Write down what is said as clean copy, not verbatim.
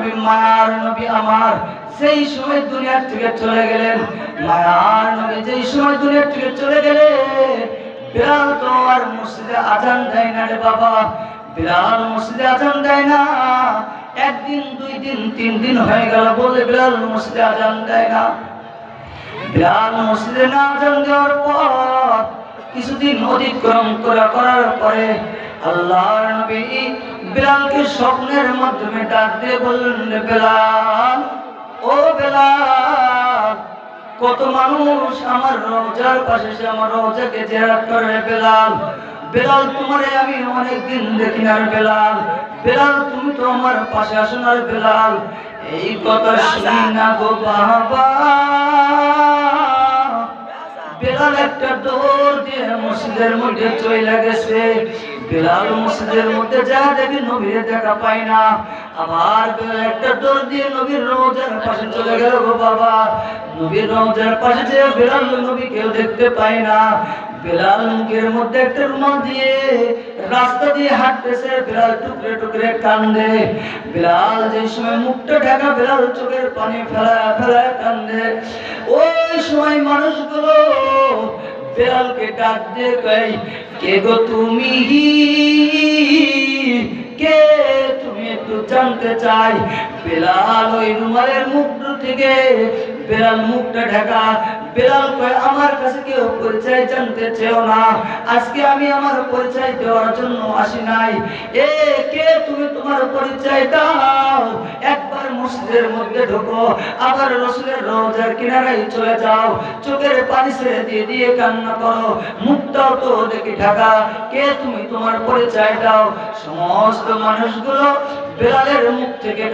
নবী মায়ার নবী আমার সেই সময় দুনিয়া থেকে চলে গেলেন। মায়ার নবী যেই সময় দুনিয়া থেকে চলে গেলেন, বিলাল তো আর মসজিদে আজান দেয় না রে বাবা। বিলাল মসজিদে আজান দেয় না। একদিন, 2 দিন, 3 দিন হয়ে গেল বলে বিলাল মসজিদে আজান দেয় না। বিলাল মসজিদে না আজান দেওয়ার পর কিছুদিন অতিক্রম করার পরে আল্লাহর নবী বিলালকে স্বপ্নের মাধ্যমে ডাক দিয়ে বললেন, বেলাল, ও বেলাল, কত মানুষ আমার রওজার পাশে এসে আমার রওজাকে জিয়ারত করে। বেলাল, বেলাল, তোমারে আমি অনেকদিন দেখি না রে বেলাল। বেলাল, তুমি তো আমার পাশে আসো না রে বেলাল। এই কথা শুনি না গো বাবা, বেলাল একটা দৌড় দিয়ে মসজিদের মধ্যে চলে গেছে। বেলাল মসজিদের মধ্যে যা দেখি নবীর দেখা পায় না। আবার বেলাল একটা দৌড় দিয়ে নবীর রওজার পাশে চলে গেল গো বাবা। নবীর রওজার পাশে যে বেলাল নবী কেউ দেখতে পায় না। বেলাল মুখের মধ্যে একটা রুমাল দিয়ে রাস্তা দিয়ে হাঁটতেছে। বেলাল টুকরে টুকরে কান্দে। বেলাল যে সময় মুখটা ঢাকা, বেলাল চোখের পানি ফেলা কান্দে। ওই সময় মানুষগুলো বেলালকে ডাক দিয়ে কয়, কে গো তুমি, কে তুমি, একটু জানতে চাই। বেলাল ওই রুমালের মুখ থেকে বেলাল মুখটা ঢাকা। বেলাল কয়, আমার কাছে কেউ পরিচয় জানতে চেও না। আজকে আমি আমার পরিচয় দেওয়ার জন্য আসি নাই। এ কে তুমি, তোমার পরিচয় দাও। একবার মসজিদের মধ্যে ঢোকো, আবার রাসূলের রওজার কিনারায় চলে যাও, চোখের পানি ছেড়ে দিয়ে দিয়ে কান্না করো, মুখটাও তো দেখি ঢাকা। কে তুমি, তোমার পরিচয় দাও। সমস্ত মানুষগুলো বেলালের মুখ থেকে